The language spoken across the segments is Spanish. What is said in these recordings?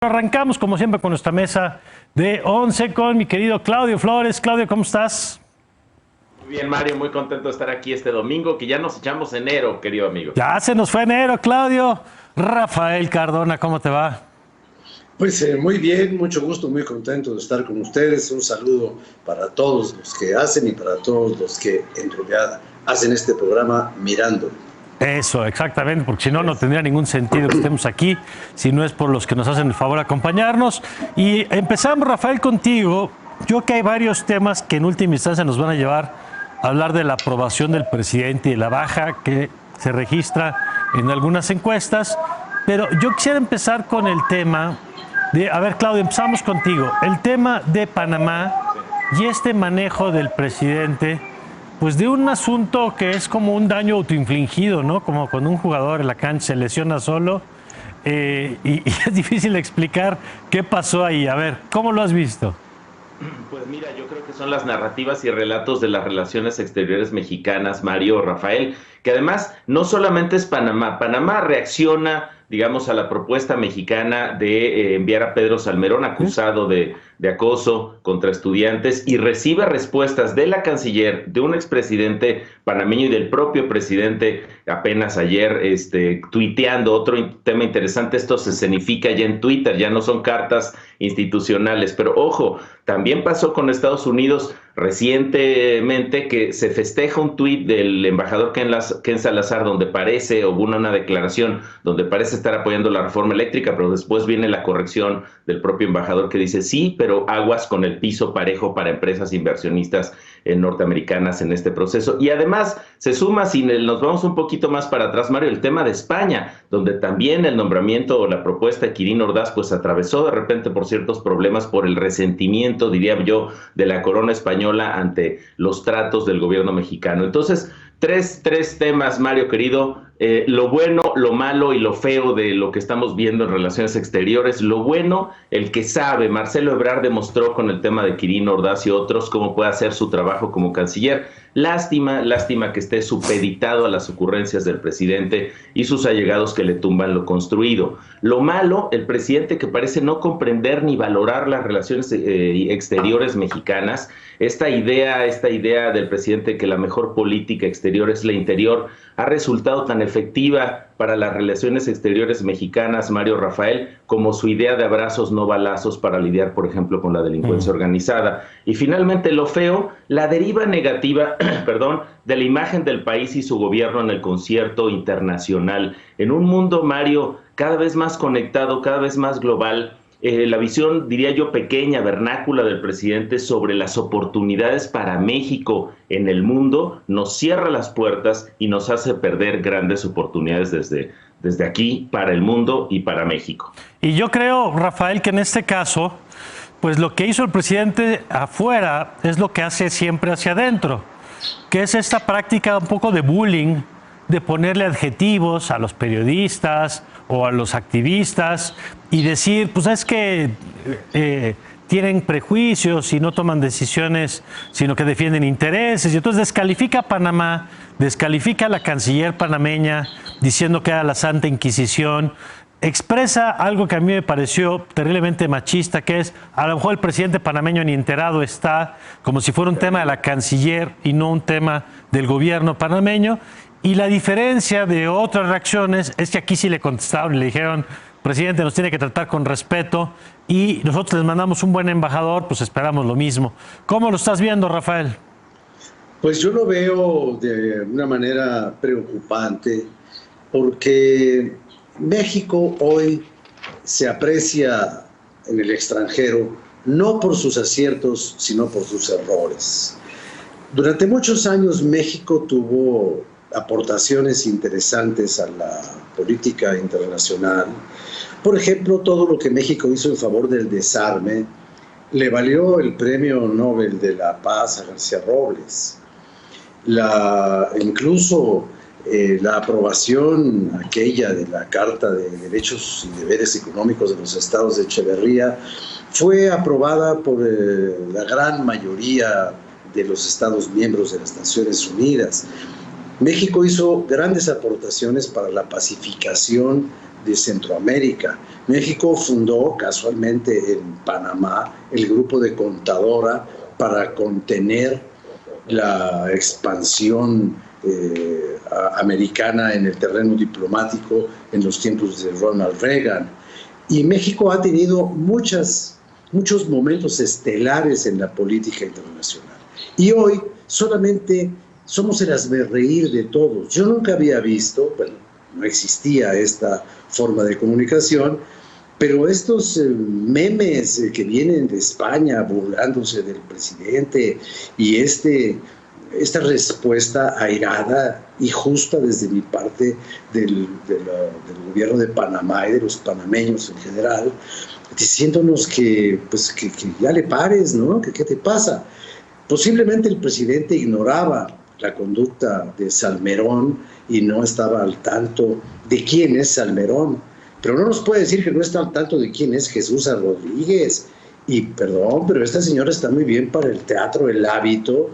Arrancamos como siempre con nuestra mesa de 11 con mi querido Claudio Flores. Claudio, ¿cómo estás? Muy bien, Mario, muy contento de estar aquí este domingo, que ya nos echamos enero, querido amigo. Ya se nos fue enero, Claudio. Rafael Cardona, ¿cómo te va? Pues muy bien, mucho gusto, muy contento de estar con ustedes. Un saludo para todos los que hacen y para todos los que en realidad hacen este programa mirando. Eso, exactamente, porque si no, no tendría ningún sentido que estemos aquí, si no es por los que nos hacen el favor de acompañarnos. Y empezamos, Rafael, contigo. Yo creo que hay varios temas que en última instancia nos van a llevar a hablar de la aprobación del presidente y de la baja que se registra en algunas encuestas. Pero yo quisiera empezar con el tema de, a ver, Claudio, empezamos contigo. El tema de Panamá y este manejo del presidente, pues de un asunto que es como un daño autoinfligido, ¿no? Como cuando un jugador en la cancha se lesiona solo y es difícil explicar qué pasó ahí. A ver, ¿cómo lo has visto? Pues mira, yo creo que son las narrativas y relatos de las relaciones exteriores mexicanas, Mario, Rafael, que además no solamente es Panamá. Panamá reacciona, digamos, a la propuesta mexicana de enviar a Pedro Salmerón, acusado de acoso contra estudiantes, y recibe respuestas de la canciller, de un expresidente panameño y del propio presidente apenas ayer, tuiteando otro tema interesante. Esto se escenifica ya en Twitter, ya no son cartas institucionales, pero ojo, también pasó con Estados Unidos recientemente, que se festeja un tuit del embajador Ken Salazar donde parece, o una declaración donde parece estar apoyando la reforma eléctrica, pero después viene la corrección del propio embajador que dice sí, pero aguas con el piso parejo para empresas inversionistas norteamericanas en este proceso. Y además se suma, si nos vamos un poquito más para atrás, Mario, el tema de España, donde también el nombramiento o la propuesta de Quirino Ordaz pues atravesó de repente por ciertos problemas, por el resentimiento, diría yo, de la corona española ante los tratos del gobierno mexicano. Entonces, tres temas, Mario querido, lo bueno, lo malo y lo feo de lo que estamos viendo en relaciones exteriores. Lo bueno, el que sabe, Marcelo Ebrard demostró con el tema de Quirino Ordaz y otros cómo puede hacer su trabajo como canciller. Lástima que esté supeditado a las ocurrencias del presidente y sus allegados que le tumban lo construido. Lo malo, el presidente que parece no comprender ni valorar las relaciones exteriores mexicanas. Esta idea del presidente que la mejor política exterior es la interior, ha resultado tan efectiva para las relaciones exteriores mexicanas, Mario, Rafael, como su idea de abrazos no balazos para lidiar, por ejemplo, con la delincuencia organizada. Y finalmente, lo feo, la deriva negativa, de la imagen del país y su gobierno en el concierto internacional. En un mundo, Mario, cada vez más conectado, cada vez más global, la visión, diría yo, pequeña, vernácula del presidente sobre las oportunidades para México en el mundo nos cierra las puertas y nos hace perder grandes oportunidades desde aquí para el mundo y para México. Y yo creo, Rafael, que en este caso, pues lo que hizo el presidente afuera es lo que hace siempre hacia adentro, que es esta práctica un poco de bullying, de ponerle adjetivos a los periodistas o a los activistas y decir, pues es que tienen prejuicios y no toman decisiones, sino que defienden intereses. Y entonces descalifica a Panamá, descalifica a la canciller panameña, diciendo que era la Santa Inquisición. Expresa algo que a mí me pareció terriblemente machista, que es, a lo mejor el presidente panameño ni enterado está, como si fuera un tema de la canciller y no un tema del gobierno panameño. Y la diferencia de otras reacciones es que aquí sí le contestaron y le dijeron, presidente, nos tiene que tratar con respeto y nosotros les mandamos un buen embajador, pues esperamos lo mismo. ¿Cómo lo estás viendo, Rafael? Pues yo lo veo de una manera preocupante porque México hoy se aprecia en el extranjero no por sus aciertos, sino por sus errores. Durante muchos años México tuvo aportaciones interesantes a la política internacional. Por ejemplo, todo lo que México hizo en favor del desarme le valió el Premio Nobel de la Paz a García Robles. Incluso la aprobación aquella de la Carta de Derechos y Deberes Económicos de los Estados de Echeverría fue aprobada por la gran mayoría de los Estados miembros de las Naciones Unidas. México hizo grandes aportaciones para la pacificación de Centroamérica. México fundó casualmente en Panamá el grupo de Contadora para contener la expansión americana en el terreno diplomático en los tiempos de Ronald Reagan. Y México ha tenido muchos momentos estelares en la política internacional. Y hoy solamente somos el hazmerreír de todos. Yo nunca había visto, bueno, no existía esta forma de comunicación, pero estos memes que vienen de España burlándose del presidente y esta respuesta airada y justa desde mi parte del gobierno de Panamá y de los panameños en general, diciéndonos que ya le pares, ¿no? ¿Qué te pasa? Posiblemente el presidente ignoraba la conducta de Salmerón y no estaba al tanto de quién es Salmerón. Pero no nos puede decir que no está al tanto de quién es Jesús Rodríguez. Y perdón, pero esta señora está muy bien para el teatro, el hábito,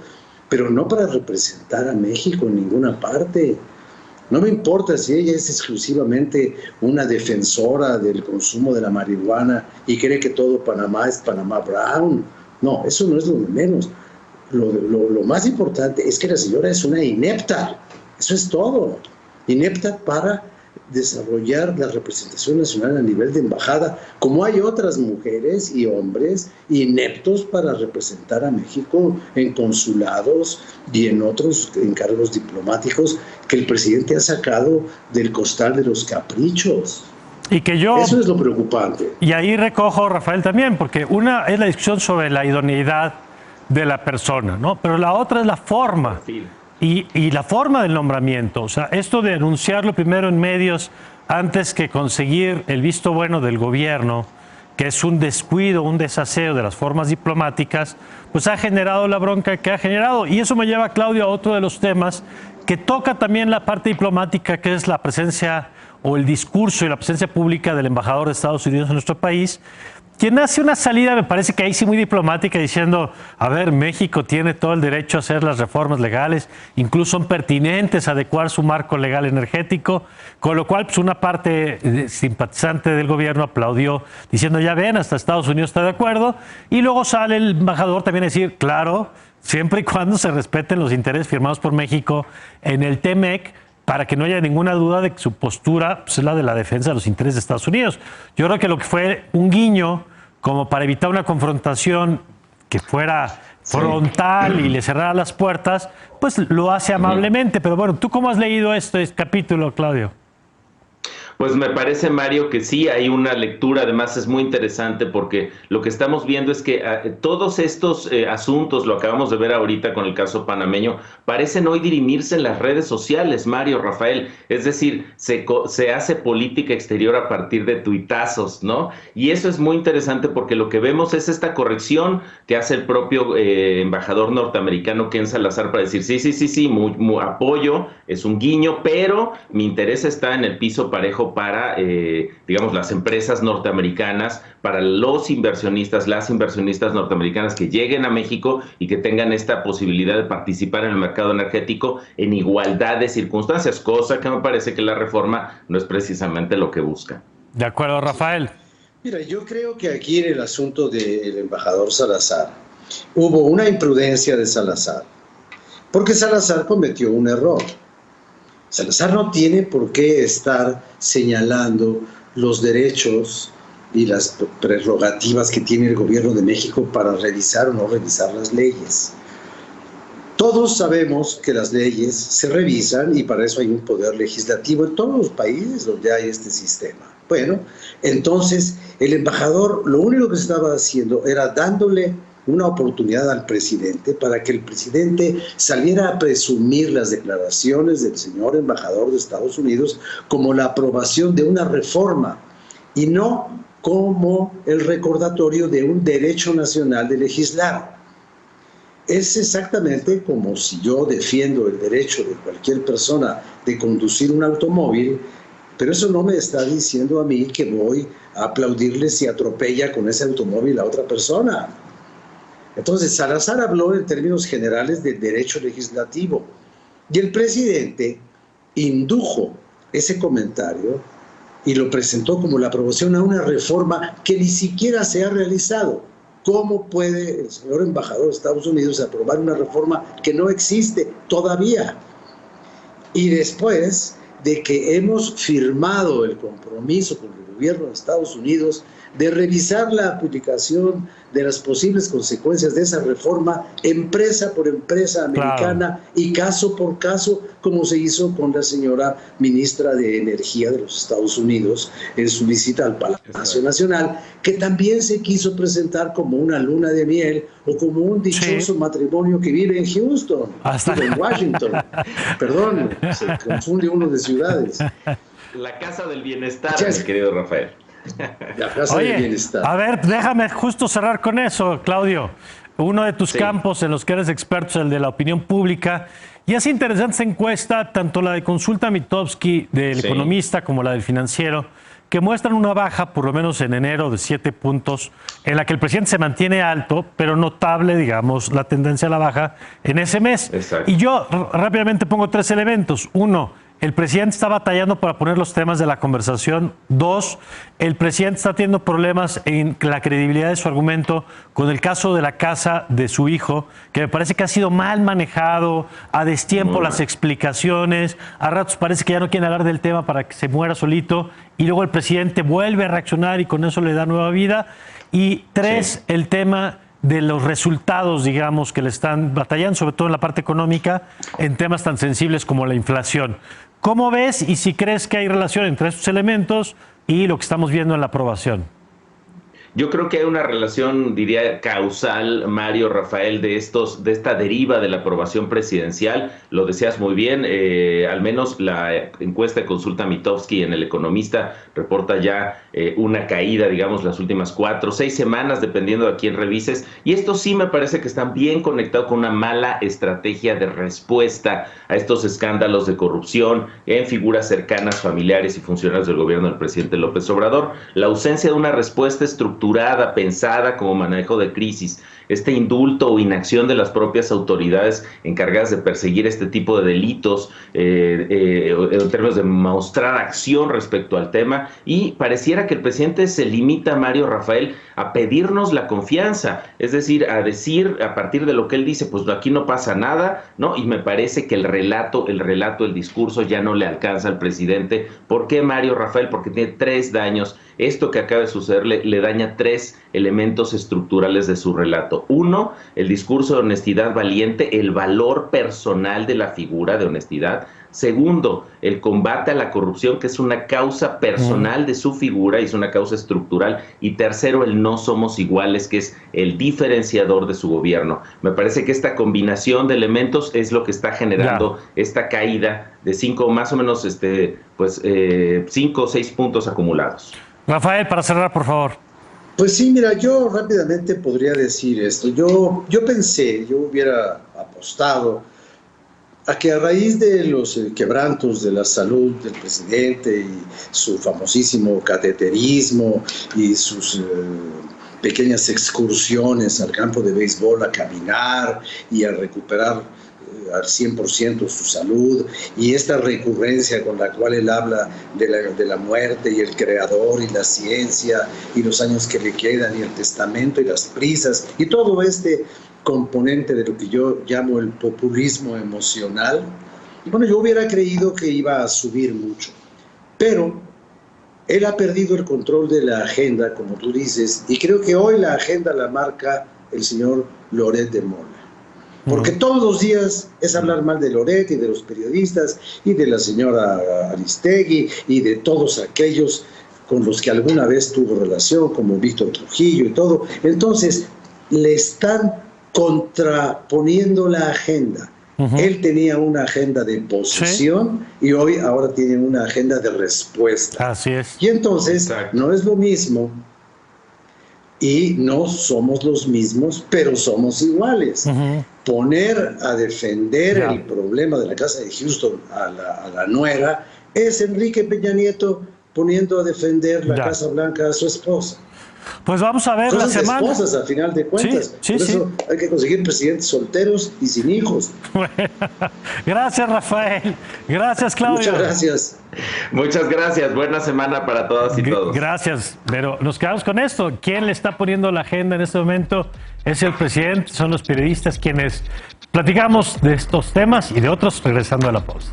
pero no para representar a México en ninguna parte. No me importa si ella es exclusivamente una defensora del consumo de la marihuana y cree que todo Panamá es Panamá Brown. No, eso no es lo de menos. Lo más importante es que la señora es una inepta. Eso es todo. Inepta para desarrollar la representación nacional a nivel de embajada, como hay otras mujeres y hombres ineptos para representar a México en consulados y en otros encargos diplomáticos que el presidente ha sacado del costal de los caprichos. Y que yo, eso es lo preocupante. Y ahí recojo, Rafael, también, porque una es la discusión sobre la idoneidad de la persona, ¿no? Pero la otra es la forma. Y la forma del nombramiento. O sea, esto de anunciarlo primero en medios antes que conseguir el visto bueno del gobierno, que es un descuido, un desaseo de las formas diplomáticas, pues ha generado la bronca que ha generado. Y eso me lleva, Claudio, a otro de los temas que toca también la parte diplomática, que es la presencia o el discurso y la presencia pública del embajador de Estados Unidos en nuestro país, quien hace una salida, me parece que ahí sí muy diplomática, diciendo, a ver, México tiene todo el derecho a hacer las reformas legales, incluso son pertinentes a adecuar su marco legal energético, con lo cual pues una parte simpatizante del gobierno aplaudió, diciendo, ya ven, hasta Estados Unidos está de acuerdo, y luego sale el embajador también a decir, claro, siempre y cuando se respeten los intereses firmados por México en el TEMEC, para que no haya ninguna duda de que su postura pues, es la de la defensa de los intereses de Estados Unidos. Yo creo que lo que fue un guiño, como para evitar una confrontación que fuera frontal y le cerrara las puertas, pues lo hace amablemente. Pero bueno, ¿tú cómo has leído este capítulo, Claudio? Pues me parece, Mario, que sí hay una lectura, además es muy interesante porque lo que estamos viendo es que todos estos asuntos, lo acabamos de ver ahorita con el caso panameño, parecen hoy dirimirse en las redes sociales, Mario, Rafael, es decir, se hace política exterior a partir de tuitazos, ¿no? Y eso es muy interesante porque lo que vemos es esta corrección que hace el propio embajador norteamericano Ken Salazar para decir, sí, muy apoyo, es un guiño, pero mi interés está en el piso parejo para, digamos, las empresas norteamericanas, para los inversionistas, las inversionistas norteamericanas que lleguen a México y que tengan esta posibilidad de participar en el mercado energético en igualdad de circunstancias, cosa que me parece que la reforma no es precisamente lo que busca. De acuerdo, Rafael. Mira, yo creo que aquí en el asunto del embajador Salazar hubo una imprudencia de Salazar, porque Salazar cometió un error. Salazar no tiene por qué estar señalando los derechos y las prerrogativas que tiene el gobierno de México para revisar o no revisar las leyes. Todos sabemos que las leyes se revisan y para eso hay un poder legislativo en todos los países donde hay este sistema. Bueno, entonces el embajador lo único que estaba haciendo era dándole una oportunidad al presidente para que el presidente saliera a presumir las declaraciones del señor embajador de Estados Unidos como la aprobación de una reforma y no como el recordatorio de un derecho nacional de legislar. Es exactamente como si yo defiendo el derecho de cualquier persona de conducir un automóvil, pero eso no me está diciendo a mí que voy a aplaudirle si atropella con ese automóvil a otra persona. Entonces, Salazar habló en términos generales del derecho legislativo, Y el presidente indujo ese comentario y lo presentó como la aprobación a una reforma que ni siquiera se ha realizado. ¿Cómo puede el señor embajador de Estados Unidos aprobar una reforma que no existe todavía? Y después de que hemos firmado el compromiso con el gobierno de Estados Unidos de revisar la aplicación de las posibles consecuencias de esa reforma empresa por empresa americana, claro, y caso por caso, como se hizo con la señora ministra de Energía de los Estados Unidos en su visita al Palacio Nacional, que también se quiso presentar como una luna de miel o como un dichoso matrimonio que vive en Houston, en Washington. Perdón, se confunde uno de ciudades. La casa del bienestar, mi querido Rafael. La casa del bienestar. A ver, déjame justo cerrar con eso, Claudio. Uno de tus campos en los que eres experto es el de la opinión pública. Y es interesante esta encuesta, tanto la de Consulta Mitofsky del Economista como la del Financiero, que muestran una baja, por lo menos en enero, de 7 puntos, en la que el presidente se mantiene alto, pero notable, digamos, la tendencia a la baja en ese mes. Exacto. Y yo rápidamente pongo 3 elementos. 1, el presidente está batallando para poner los temas de la conversación. 2, el presidente está teniendo problemas en la credibilidad de su argumento con el caso de la casa de su hijo, que me parece que ha sido mal manejado, a destiempo las explicaciones, a ratos parece que ya no quieren hablar del tema para que se muera solito, y luego el presidente vuelve a reaccionar y con eso le da nueva vida. Y 3, el tema de los resultados, digamos, que le están batallando, sobre todo en la parte económica, en temas tan sensibles como la inflación. ¿Cómo ves y si crees que hay relación entre estos elementos y lo que estamos viendo en la aprobación? Yo creo que hay una relación, diría, causal, Mario, Rafael, de esta deriva de la aprobación presidencial. Lo decías muy bien, al menos la encuesta de Consulta Mitofsky en El Economista reporta ya una caída, digamos, las últimas 4 o 6 semanas, dependiendo de a quién revises. Y esto sí me parece que están bien conectados con una mala estrategia de respuesta a estos escándalos de corrupción en figuras cercanas, familiares y funcionarios del gobierno del presidente López Obrador. La ausencia de una respuesta estructural pensada como manejo de crisis, este indulto o inacción de las propias autoridades encargadas de perseguir este tipo de delitos en términos de mostrar acción respecto al tema, y pareciera que el presidente se limita, Mario, Rafael, a pedirnos la confianza, es decir, a decir a partir de lo que él dice, pues aquí no pasa nada, ¿no? Y me parece que el relato, el discurso ya no le alcanza al presidente. ¿Por qué, Mario, Rafael? Porque tiene 3 daños. Esto que acaba de suceder le daña 3 elementos estructurales de su relato. 1, el discurso de honestidad valiente, el valor personal de la figura de honestidad. 2, el combate a la corrupción, que es una causa personal de su figura y es una causa estructural. Y 3, el no somos iguales, que es el diferenciador de su gobierno. Me parece que esta combinación de elementos es lo que está generando esta caída de 5, más o menos, 5 o 6 puntos acumulados. Rafael, para cerrar, por favor. Pues sí, mira, yo rápidamente podría decir esto. Yo hubiera apostado a que a raíz de los quebrantos de la salud del presidente y su famosísimo cateterismo y sus pequeñas excursiones al campo de béisbol a caminar y a recuperar al 100% su salud, y esta recurrencia con la cual él habla de la muerte y el creador y la ciencia y los años que le quedan y el testamento y las prisas y todo este componente de lo que yo llamo el populismo emocional, bueno, yo hubiera creído que iba a subir mucho, pero él ha perdido el control de la agenda, como tú dices, y creo que hoy la agenda la marca el señor Loret de Mola. Porque todos los días es hablar mal de Loret y de los periodistas y de la señora Aristegui y de todos aquellos con los que alguna vez tuvo relación, como Víctor Trujillo y todo. Entonces, le están contraponiendo la agenda. Él tenía una agenda de posición y ahora tiene una agenda de respuesta. Así es. Y entonces, no es lo mismo. Y no somos los mismos, pero somos iguales. Poner a defender el problema de la casa de Houston a la nuera es Enrique Peña Nieto poniendo a defender la Casa Blanca a su esposa. Pues vamos a ver Cosas la semana. de esposas, a final de cuentas. Sí, Por eso hay que conseguir presidentes solteros y sin hijos. Bueno, gracias, Rafael. Gracias, Claudio. Muchas gracias. Muchas gracias. Buena semana para todas y todos. Gracias. Pero nos quedamos con esto. ¿Quién le está poniendo la agenda en este momento? Es el presidente, son los periodistas quienes platicamos de estos temas y de otros regresando a la pausa.